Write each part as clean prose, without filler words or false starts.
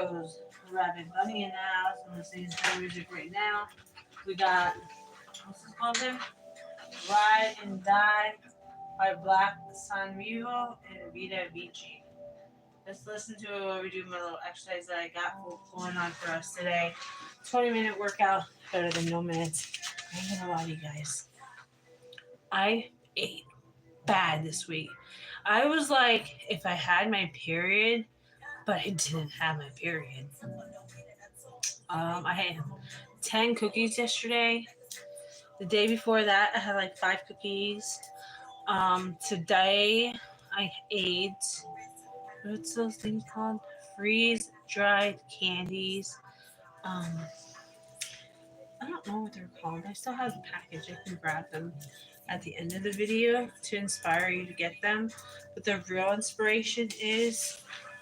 Rose, Rabbit Bunny in the house. I'm listening to some music right now. We got, what's this called then? Ride and Die by Black San Vivo and Vida Vici. Let's listen to it while we do my little exercise that I got going on for us today. 20-minute workout, better than no minutes. I ain't gonna lie to you guys. I ate bad this week. I was like, if I had my period, but I didn't have my period. I had 10 cookies yesterday. The day before that, I had like 5 cookies. Today, I ate, what's those things called? Freeze dried candies. Um, I don't know what they're called. I still have the package. I can grab them at the end of the video to inspire you to get them. But the real inspiration is,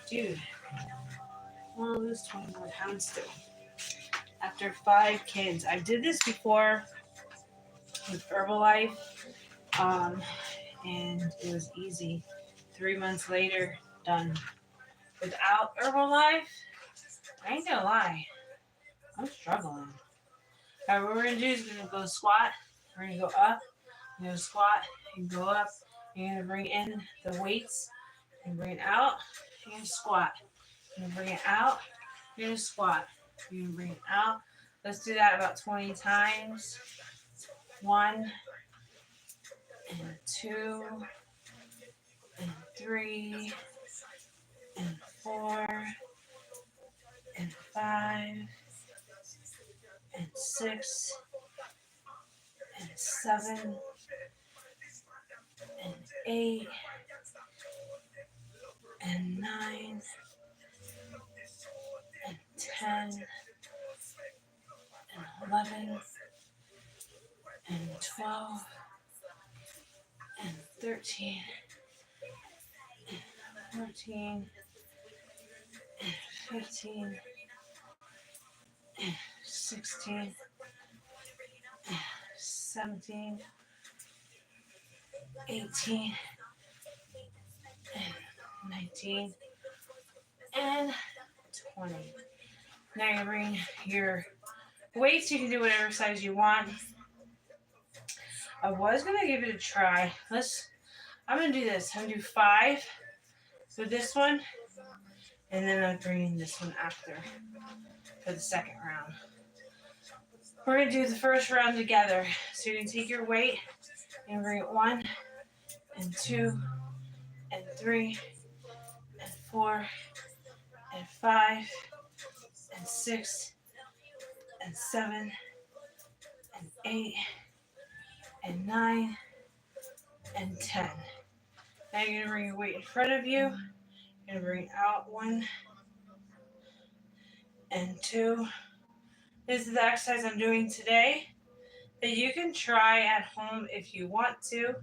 dude, I want to lose 20 more pounds still. After 5 kids. I did this before with Herbalife, and it was easy. 3 months later, done. Without Herbalife, I ain't gonna lie, I'm struggling. Alright, what we're gonna do is we're gonna go squat, we're gonna go up, you're gonna squat, and go up, you're gonna bring in the weights, and bring it out, you're gonna squat, you're gonna bring it out, you're gonna squat, you're gonna bring it out. Let's do that about 20 times. 1 and 2 and 3 and 4 and 5 and 6 and 7 and 8 and 9 and 10 and 11 and 12 and 13 and 14 and 15 and 16 and 17, 18 and 19 and 20. Now you bring your weights. You can do whatever size you want. I was gonna give it a try. I'm gonna do this. I'm gonna do 5 with this one, and then I'm bringing this one after for the second round. We're gonna do the first round together. So you're gonna take your weight and bring it 1 and 2 and 3 and 4 and 5 and 6 and 7 and 8 and 9 and 10. Now you're gonna bring your weight in front of you. You're gonna bring it out 1 and 2. This is the exercise I'm doing today that you can try at home if you want to.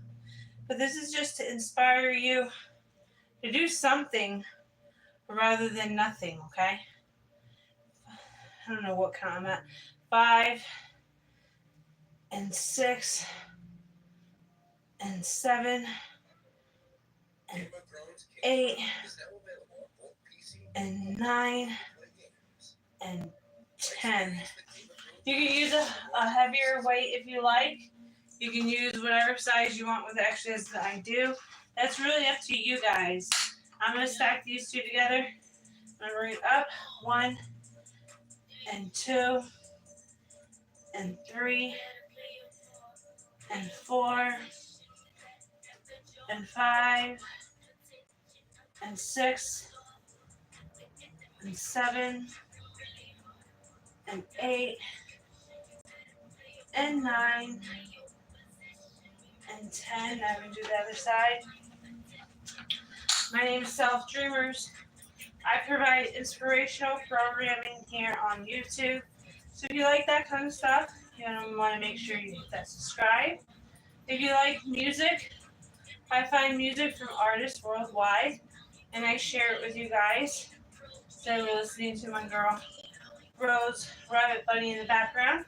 But this is just to inspire you to do something rather than nothing, okay? I don't know what count I'm at. 5 and 6 and 7 and 8 and 9 and 10. You can use a heavier weight if you like. You can use whatever size you want with the exercises that I do. That's really up to you guys. I'm going to stack these two together. I'm going to bring it up. 1 and 2 and 3 and 4 and 5 and 6 and 7 and 8 and 9 and 10. Now I'm going to do the other side. My name is Selfdreamers. I provide inspirational programming here on YouTube. So if you like that kind of stuff, you want to make sure you hit that subscribe. If you like music, I find music from artists worldwide, and I share it with you guys. So we're listening to my girl Rose, Rabbit Bunny in the background,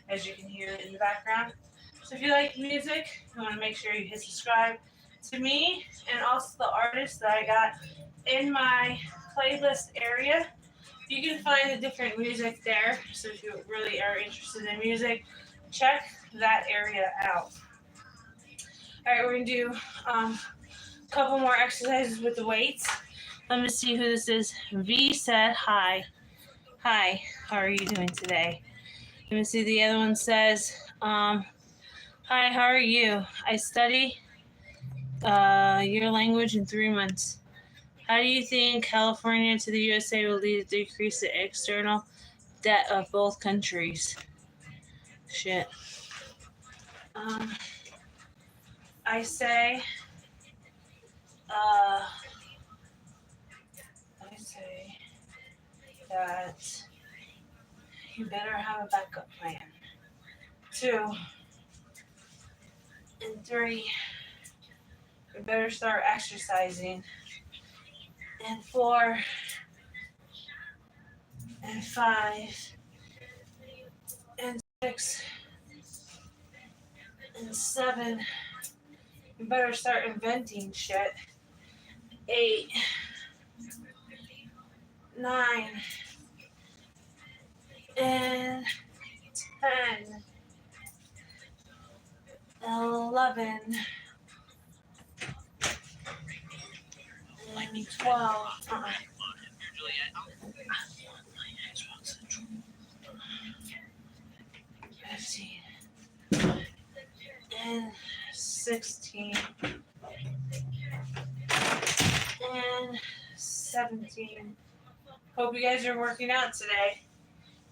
as you can hear it in the background. So if you like music, you want to make sure you hit subscribe to me and also the artists that I got in my playlist area. You can find the different music there. So if you really are interested in music, check that area out. All right, we're gonna do a couple more exercises with the weights. Let me see who this is. V said hi. Hi, how are you doing today? Let me see. The other one says, hi, how are you? I study your language in 3 months. How do you think California to the USA will lead to decrease the external debt of both countries? Shit. I say, uh, I say that you better have a backup plan. 2 and 3, you better start exercising. And 4 and 5 and 6 and 7, you better start inventing shit. 8, 9, and 10, 11, and 12, 15, and 16, and 17. Hope you guys are working out today.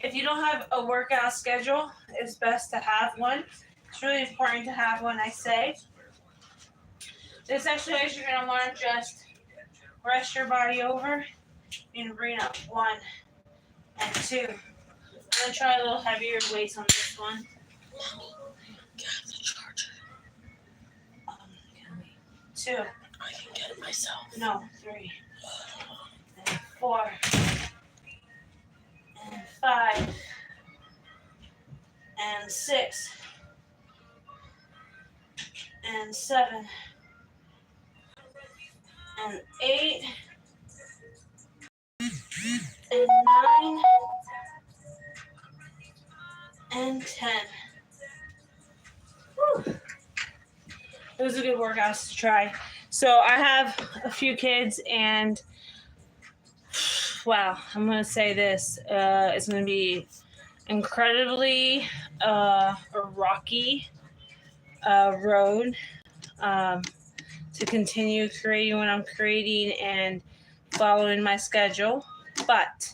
If you don't have a workout schedule, it's best to have one. It's really important to have one, I say. This exercise, you're going to want to just rest your body over and bring up 1 and 2. I'm going to try a little heavier weights on this one. Mommy, get the charger. 2. I can get it myself. No, 3. And 4. And 5. And 6. And 7. And 8. And 9. And 10. Whew. It was a good workout to try. So I have a few kids, and wow, I'm going to say this. It's going to be incredibly a rocky road to continue creating what I'm creating and following my schedule. But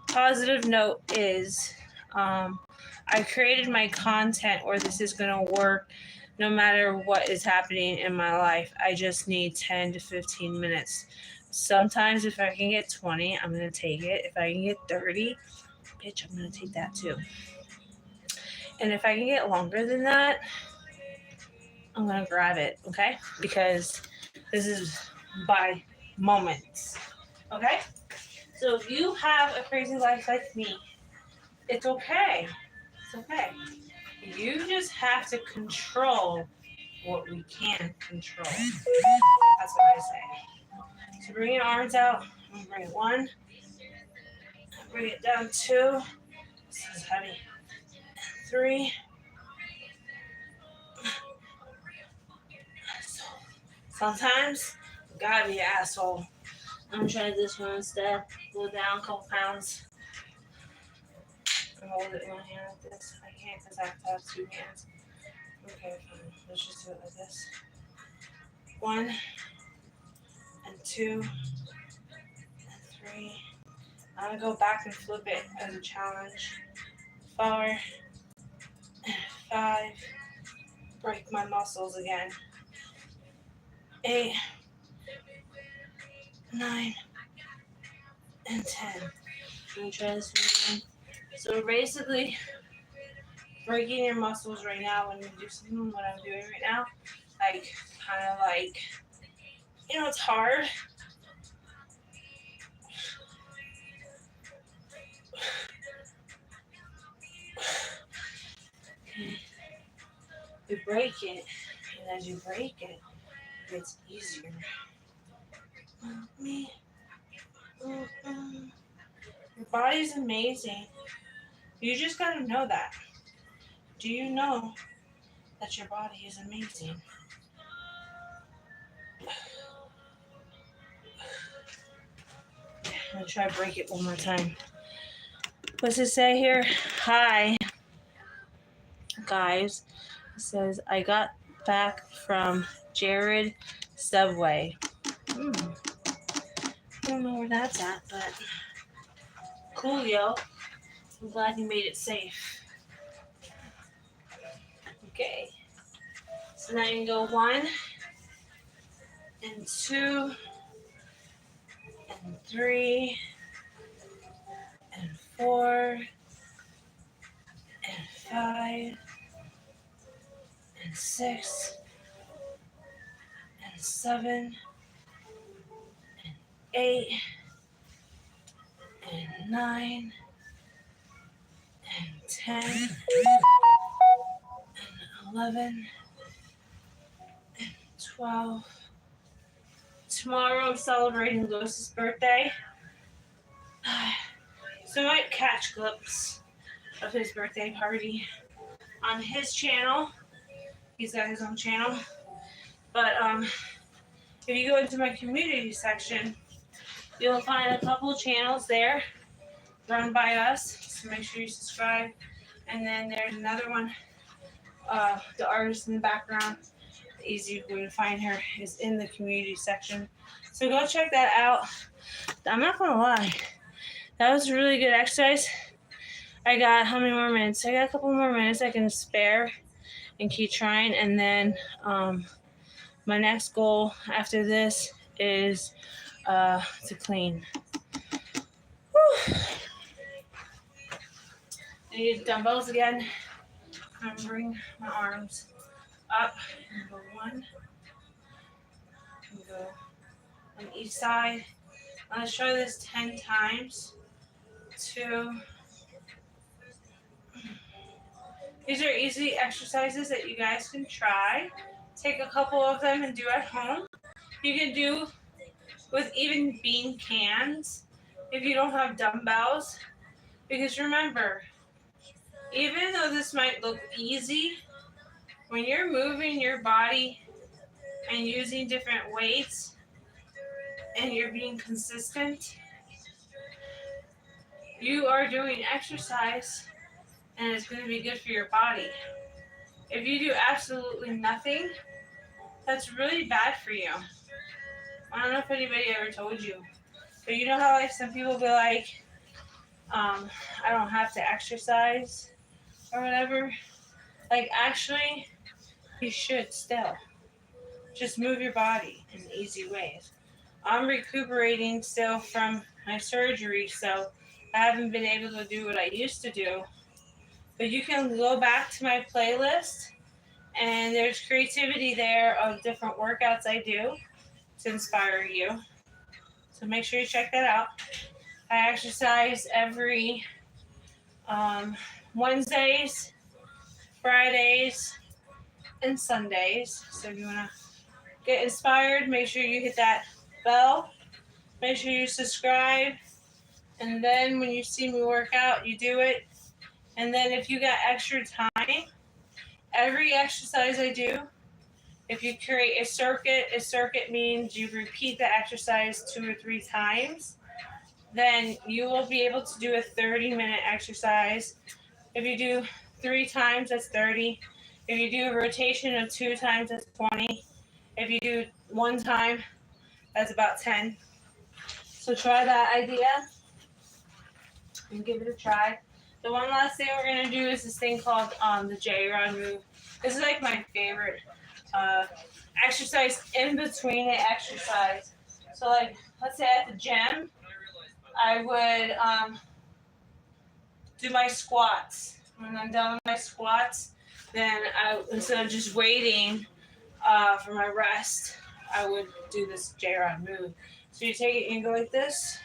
positive note is I created my content where this is going to work no matter what is happening in my life. I just need 10 to 15 minutes. Sometimes if I can get 20, I'm going to take it. If I can get 30, bitch, I'm going to take that too. And if I can get longer than that, I'm going to grab it, okay? Because this is by moments, okay? So if you have a crazy life like me, it's okay. It's okay. You just have to control what we can control. That's what I say. So bring your arms out. I'm going to bring it 1. Bring it down 2. This is heavy. 3. Sometimes you gotta be an asshole. I'm gonna try this one instead. Go down a couple pounds. And hold it in one hand like this. I can't because I have to have 2 hands. Okay, fine. Let's just do it like this. 1 and 2 and 3. I'm gonna go back and flip it as a challenge. 4 and 5. Break my muscles again. 8, 9, and 10. I'm gonna try this one again. So basically, breaking your muscles right now when you do something, what I'm doing right now, like, kind of like, you know, it's hard. You break it, and as you break it, it gets easier. Your body's amazing. You just gotta know that. Do you know that your body is amazing? I'm gonna try to break it one more time. What's it say here? Hi, guys. It says, I got back from Jared Subway. I don't know where that's at, but coolio. I'm glad you made it safe. Okay. So now you can go 1 and 2 and 3 and 4 and 5 and 6 and 7 and 8 and 9 and 10 and 11 and 12. Tomorrow I'm celebrating Lewis's birthday. So I might catch clips of his birthday party on his channel. He's got his own channel. But if you go into my community section, you'll find a couple of channels there run by us. So make sure you subscribe. And then there's another one, the artist in the background. The easy way to find her is in the community section. So go check that out. I'm not going to lie. That was a really good exercise. I got how many more minutes? I got a couple more minutes I can spare and keep trying. And then my next goal after this is to clean. Whew. I need dumbbells again. I'm gonna bring my arms up and go 1 and go on each side. Let's try this 10 times. 2. These are easy exercises that you guys can try. Take a couple of them and do at home. You can do with even bean cans if you don't have dumbbells. Because remember, even though this might look easy, when you're moving your body and using different weights and you're being consistent, you are doing exercise and it's going to be good for your body. If you do absolutely nothing, that's really bad for you. I don't know if anybody ever told you, but you know how like some people be like, I don't have to exercise or whatever? Like actually, you should still. Just move your body in easy ways. I'm recuperating still from my surgery, so I haven't been able to do what I used to do. But you can go back to my playlist, and there's creativity there of different workouts I do to inspire you. So make sure you check that out. I exercise every Wednesdays, Fridays, and Sundays. So if you want to get inspired, make sure you hit that bell. Make sure you subscribe. And then when you see me work out, you do it. And then if you got extra time, every exercise I do, if you create a circuit means you repeat the exercise 2 or 3 times, then you will be able to do a 30-minute exercise. If you do 3 times, that's 30. If you do a rotation of 2 times, that's 20. If you do 1 time, that's about 10. So try that idea and give it a try. The one last thing we're going to do is this thing called the J-Rod move. This is like my favorite exercise in between the exercise. So like, let's say at the gym, I would do my squats. When I'm done with my squats, then instead of just waiting for my rest, I would do this J-Rod move. So you take it and you go like this.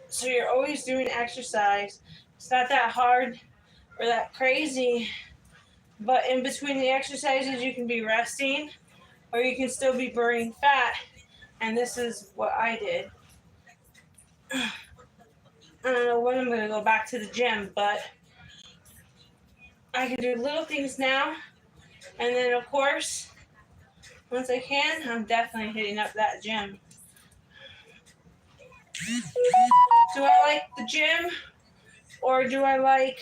So you're always doing exercise. It's not that hard or that crazy, but in between the exercises, you can be resting or you can still be burning fat. And this is what I did. don't know when I'm going to go back to the gym, but I can do little things now. And then, of course, once I can, I'm definitely hitting up that gym. Do I like the gym or do I like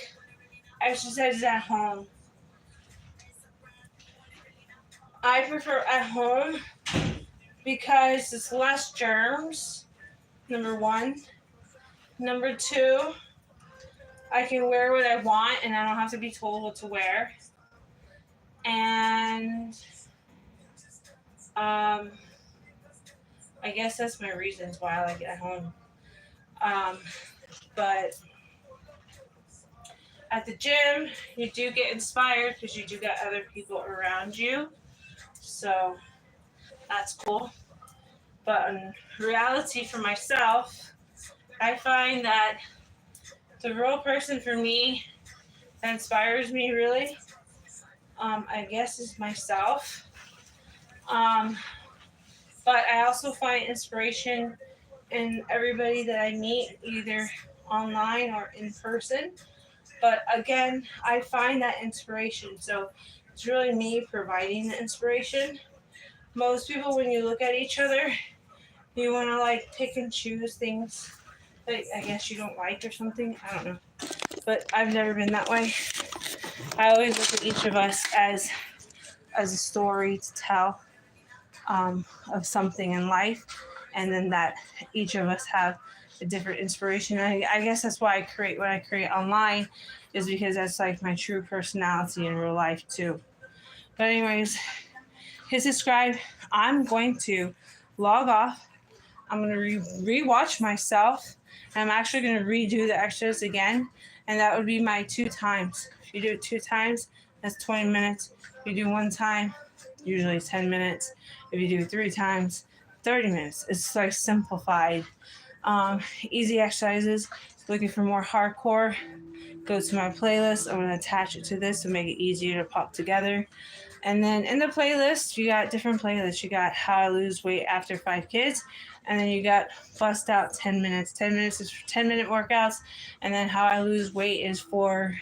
exercises at home? I prefer at home because it's less germs, number one. Number two, I can wear what I want and I don't have to be told what to wear. And I guess that's my reasons why I like it at home. But at the gym, you do get inspired because you do got other people around you. So that's cool. But in reality, for myself, I find that the real person for me that inspires me really, I guess, is myself. Um, but I also find inspiration in everybody that I meet, either online or in person. But again, I find that inspiration. So it's really me providing the inspiration. Most people, when you look at each other, you want to like pick and choose things that I guess you don't like or something. I don't know. But I've never been that way. I always look at each of us as a story to tell of something in life, and then that each of us have a different inspiration. I guess that's why I create what I create online, is because that's like my true personality in real life too. But anyways, hit subscribe. I'm going to log off. I'm going to re-watch myself. And I'm actually going to redo the extras again. And that would be my 2 times. If you do it 2 times, that's 20 minutes. If you do 1 time, usually 10 minutes. If you do 3 times, 30 minutes. It's like simplified. Easy exercises. Looking for more hardcore, go to my playlist. I'm going to attach it to this to make it easier to pop together. And then in the playlist, you got different playlists. You got how I lose weight after 5 kids. And then you got bust out 10 minutes. 10 minutes is for 10-minute workouts. And then how I lose weight is for,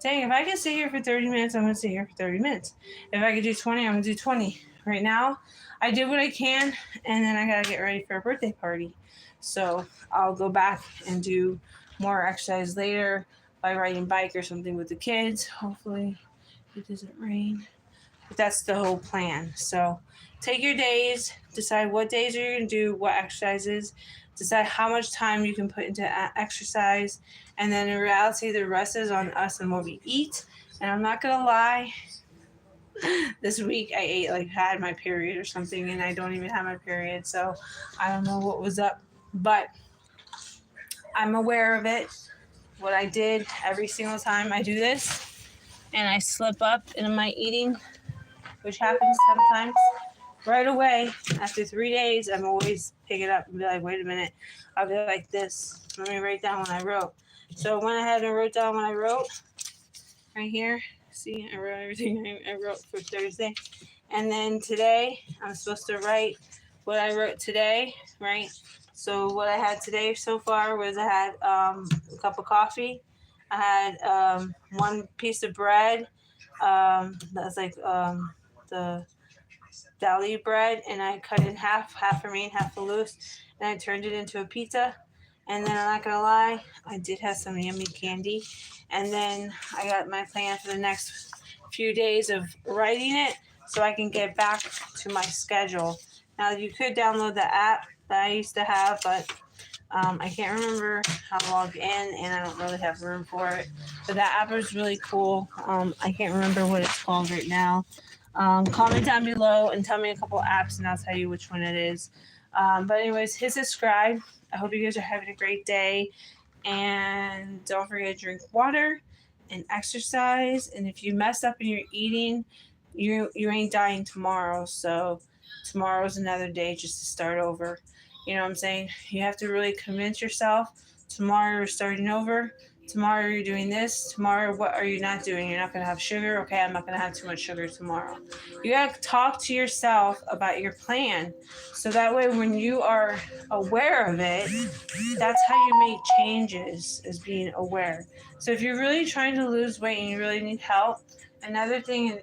dang, if I can sit here for 30 minutes, I'm going to sit here for 30 minutes. If I could do 20, I'm going to do 20. Right now, I did what I can. And then I got to get ready for a birthday party. So I'll go back and do more exercise later by riding bike or something with the kids. Hopefully it doesn't rain. But that's the whole plan. So take your days, decide what days you're going to do, what exercises, decide how much time you can put into exercise. And then in reality, the rest is on us and what we eat. And I'm not going to lie, this week I ate like had my period or something, and I don't even have my period. So I don't know what was up. But I'm aware of it. What I did every single time I do this and I slip up in my eating, which happens sometimes, right away, after 3 days, I'm always pick it up and be like, wait a minute. I'll be like this. Let me write down what I wrote. So I went ahead and wrote down what I wrote right here. See, I wrote everything I wrote for Thursday. And then today, I'm supposed to write what I wrote today, right? So what I had today so far was I had a cup of coffee. I had 1 piece of bread. That's like the deli bread, and I cut it in half for me and half for Loose, and I turned it into a pizza. And then I'm not gonna lie, I did have some yummy candy. And then I got my plan for the next few days of writing it so I can get back to my schedule. Now you could download the app that I used to have, but I can't remember how to log in, and I don't really have room for it. But that app is really cool. I can't remember what it's called right now. Comment down below and tell me a couple apps, and I'll tell you which one it is. But anyways, hit subscribe. I hope you guys are having a great day. And don't forget to drink water and exercise. And if you mess up in your eating, you ain't dying tomorrow. So tomorrow's another day just to start over. You know what I'm saying? You have to really convince yourself tomorrow you're starting over. Tomorrow you're doing this. Tomorrow, what are you not doing? You're not going to have sugar. Okay, I'm not going to have too much sugar tomorrow. You got to talk to yourself about your plan. So that way, when you are aware of it, that's how you make changes, is being aware. So if you're really trying to lose weight and you really need help, another thing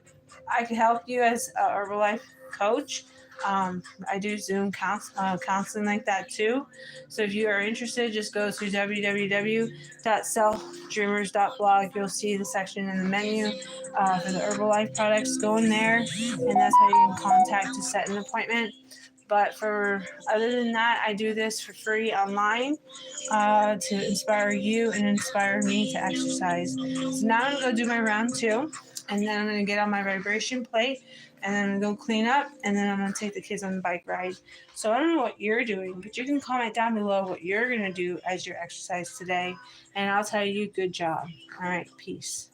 I can help you as a Herbalife coach. I do Zoom counseling like that too. So if you are interested, just go to www.selfdreamers.blog. You'll see the section in the menu for the Herbalife products. Go in there, and that's how you can contact to set an appointment. But for other than that, I do this for free online to inspire you and inspire me to exercise. So now I'm gonna go do my round 2, and then I'm gonna get on my vibration plate, and then I'm gonna go clean up, and then I'm gonna take the kids on the bike ride. So I don't know what you're doing, but you can comment down below what you're gonna do as your exercise today, and I'll tell you good job. All right, peace.